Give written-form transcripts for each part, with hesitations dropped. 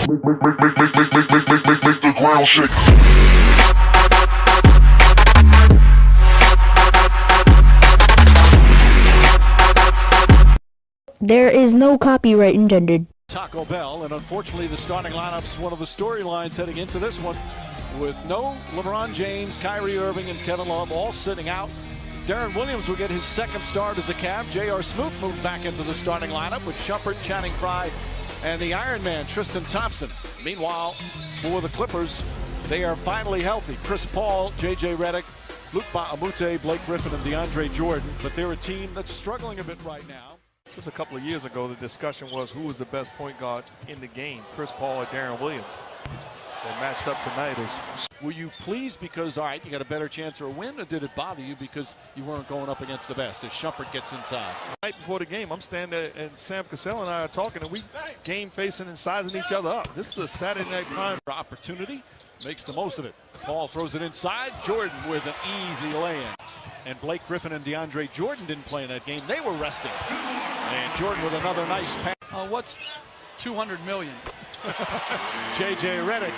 Make the ground shake. There is no copyright intended. Taco Bell, and unfortunately the starting lineup's one of the storylines heading into this one, with no LeBron James, Kyrie Irving, and Kevin Love all sitting out. Darren Williams will get his second start as a Cav. J.R. Smoot moved back into the starting lineup with Shumpert, Channing Frye, and the Iron Man, Tristan Thompson. Meanwhile, for the Clippers, they are finally healthy. Chris Paul, J.J. Redick, Luke Amute, Blake Griffin, and DeAndre Jordan. But they're a team that's struggling a bit right now. Just a couple of years ago, the discussion was who was the best point guard in the game, Chris Paul or Darren Williams. They matched up tonight. Were you pleased because, all right, you got a better chance for a win, or did it bother you because you weren't going up against the best as Shumpert gets inside? Right before the game, I'm standing there, and Sam Cassell and I are talking, and we game facing and sizing each other up. This is a Saturday night prime opportunity, makes the most of it. Paul throws it inside. Jordan with an easy lay-in. And Blake Griffin and DeAndre Jordan didn't play in that game. They were resting. And Jordan with another nice pass. What's $200 million? J.J. Redick.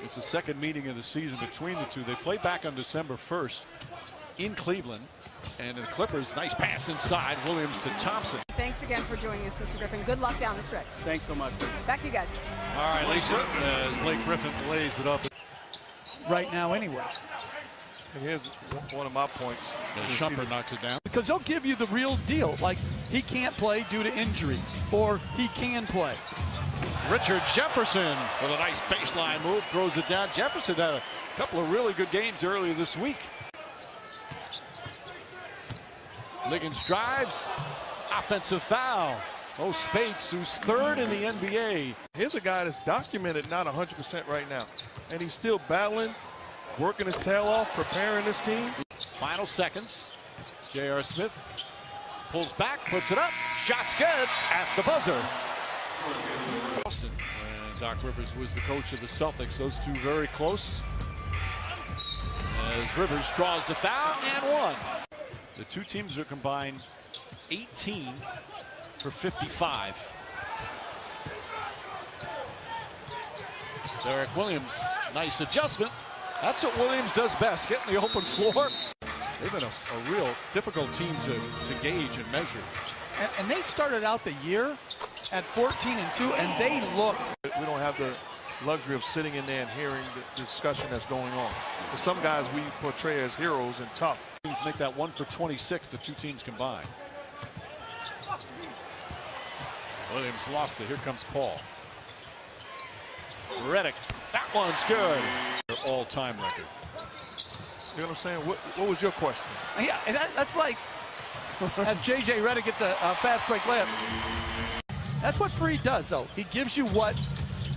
It's the second meeting of the season between the two. They play back on December 1st in Cleveland. And the Clippers, nice pass inside. Williams to Thompson. Thanks again for joining us, Mr. Griffin. Good luck down the stretch. Thanks so much. Back to you guys. All right, Lisa, as Blake Griffin lays it up. Right now anyway. And here's one of my points. Shumpert knocks it down. Because they'll give you the real deal. Like, he can't play due to injury, or he can play. Richard Jefferson with a nice baseline move, throws it down. Jefferson had a couple of really good games earlier this week. Liggins drives, offensive foul. Oh, Spates, who's third in the NBA. Here's a guy that's documented not 100% right now, and he's still battling, working his tail off, preparing this team. Final seconds. J.R. Smith pulls back, puts it up. Shot's good at the buzzer. Boston, and Doc Rivers was the coach of the Celtics. Those two very close. As Rivers draws the foul and one. The two teams are combined 18 for 55. Derek Williams, nice adjustment. That's what Williams does best, get in the open floor. They've been a real difficult team to gauge and measure. And they started out the year at 14-2, and they looked. We don't have the luxury of sitting in there and hearing the discussion that's going on. For some guys, we portray as heroes and tough. Make that 1 for 26, the two teams combined. Williams lost it. Here comes Paul. Redick, that one's good. Their all-time record. You know what I'm saying? What was your question? Yeah, that's like if J.J. Redick gets a fast break layup. That's what Freed does, though. He gives you what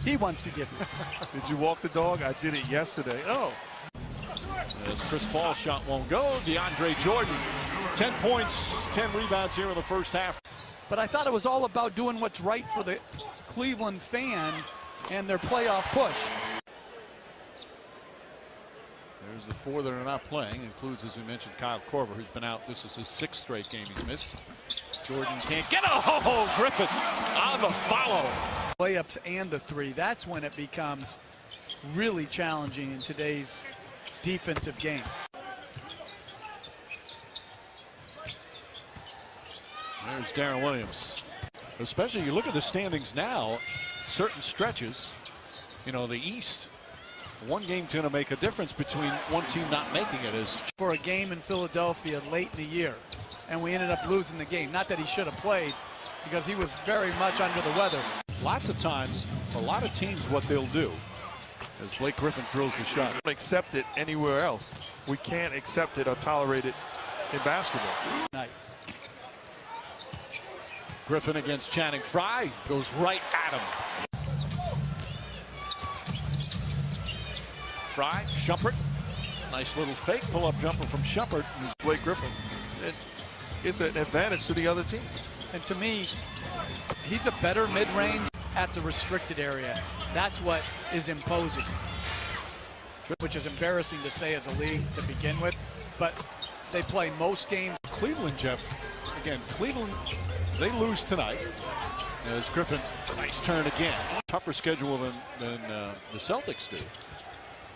he wants to give you. Did you walk the dog? I did it yesterday. Oh. As Chris Paul's shot won't go, DeAndre Jordan, 10 points, 10 rebounds here in the first half. But I thought it was all about doing what's right for the Cleveland fan and their playoff push. There's the four that are not playing, includes, as we mentioned, Kyle Korver, who's been out. This is his 6th straight game he's missed. Jordan can't get it. Oh, Griffin on the follow. Layups and the three, that's when it becomes really challenging in today's defensive game. There's Darren Williams. Especially, you look at the standings now, certain stretches, you know, the East, one game's going to make a difference between one team not making it. As for a game in Philadelphia late in the year, and we ended up losing the game. Not that he should have played, because he was very much under the weather. Lots of times, a lot of teams, what they'll do, as Blake Griffin drills the shot. We don't accept it anywhere else. We can't accept it or tolerate it in basketball. Night. Griffin against Channing Frye, goes right at him. Frye, Shumpert, nice little fake pull-up jumper from Shumpert. Blake Griffin, it's an advantage to the other team. And to me, he's a better mid-range at the restricted area. That's what is imposing, which is embarrassing to say as a league to begin with, but they play most games. Cleveland, Jeff, again, Cleveland, they lose tonight, As Griffin, nice turn again. Tougher schedule than the Celtics do.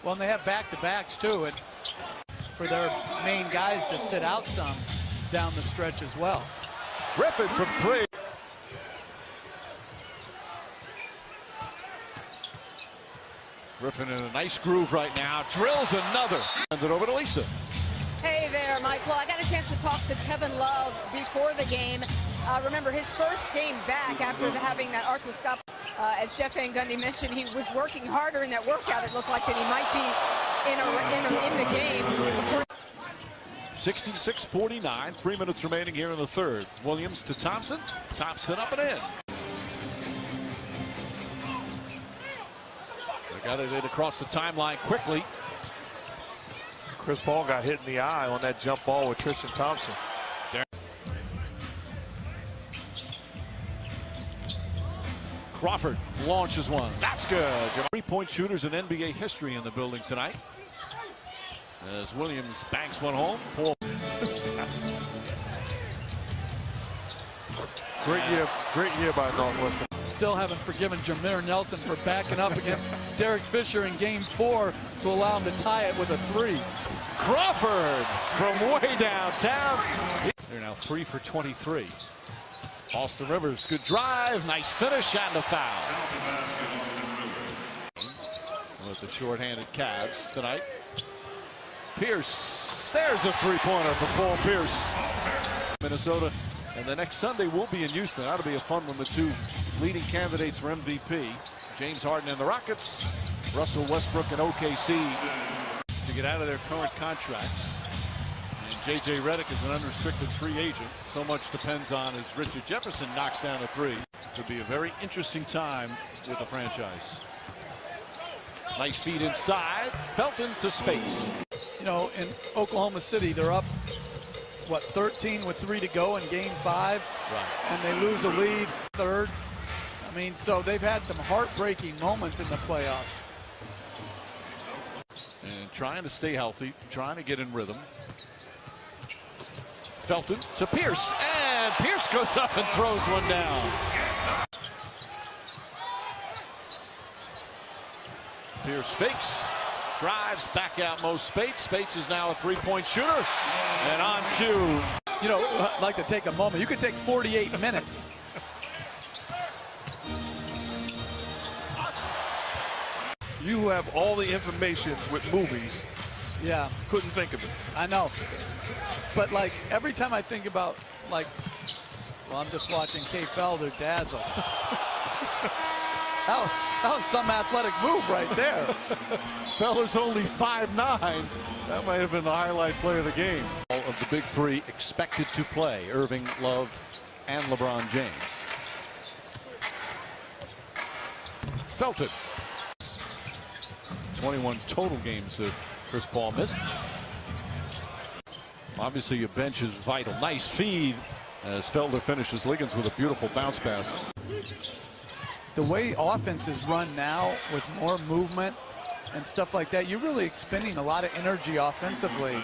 Well, and they have back-to-backs too, and for their main guys to sit out some down the stretch as well. Griffin from three. Griffin in a nice groove right now. Drills another. Hands it over to Lisa. Hey there, Mike. Well, I got a chance to talk to Kevin Love before the game. Remember his first game back after having that arthroscope. As Jeff Van Gundy mentioned, he was working harder in that workout. It looked like that he might be in the game. 66-49. 3 minutes remaining here in the third. Williams to Thompson. Thompson up and in. They got it in across the timeline quickly. Chris Paul got hit in the eye on that jump ball with Tristan Thompson. Crawford launches one. That's good. 3-point shooters in NBA history in the building tonight. As Williams banks one home. Great year by Northwestern. Still haven't forgiven Jameer Nelson for backing up against Derek Fisher in Game 4 to allow him to tie it with a 3. Crawford from way downtown. They're now 3 for 23. Austin Rivers, good drive, nice finish, and a foul. With the short-handed Cavs tonight. Pierce, there's a three-pointer for Paul Pierce. Minnesota, and the next Sunday will be in Houston. That'll be a fun one. The two leading candidates for MVP, James Harden and the Rockets, Russell Westbrook and OKC, to get out of their current contracts. J.J. Redick is an unrestricted free agent. So much depends on as Richard Jefferson knocks down a 3. Could be a very interesting time with the franchise. Nice feed inside. Felton to space. You know, in Oklahoma City, they're up, 13 with 3 to go in Game 5. Right. And they lose a lead third. I mean, so they've had some heartbreaking moments in the playoffs. And trying to stay healthy, trying to get in rhythm. Felton to Pierce, and Pierce goes up and throws one down. Pierce fakes, drives back out Mo Spates. Spates is now a three-point shooter, and on cue. You know, I'd like to take a moment. You could take 48 minutes. You have all the information with movies. Yeah. Couldn't think of it. I know. But, like, every time I think about, like, well, I'm just watching Kay Felder dazzle. that was some athletic move right there. Felder's only 5'9". That might have been the highlight play of the game. All of the big three expected to play. Irving, Love, and LeBron James. Felton. 21 total games that Chris Paul missed. Obviously, your bench is vital. Nice feed as Felder finishes Liggins with a beautiful bounce pass. The way offense is run now with more movement and stuff like that, you're really expending a lot of energy offensively.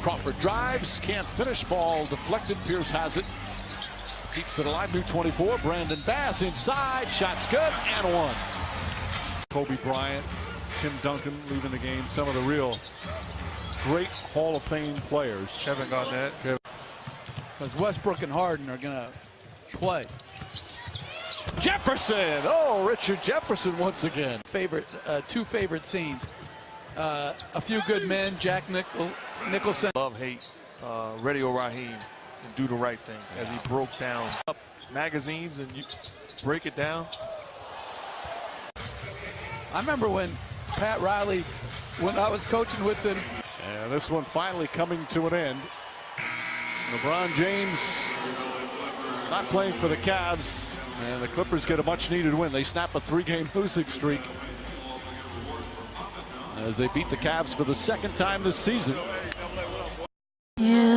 Crawford drives, can't finish, ball deflected. Pierce has it. Keeps it alive, new 24. Brandon Bass inside, shot's good, and one. Kobe Bryant, Tim Duncan leaving the game. Some of the real great Hall of Fame players. Kevin Garnett. Because Westbrook and Harden are going to play. Jefferson! Oh, Richard Jefferson once again. Two favorite scenes. A Few Good Men, Jack Nicholson. Love, hate Radio Raheem and Do the Right Thing as he broke down magazines and you break it down. I remember when Pat Riley, when I was coaching with him. And this one finally coming to an end. LeBron James not playing for the Cavs, and the Clippers get a much-needed win. They snap a 3-game losing streak as they beat the Cavs for the second time this season. Yeah.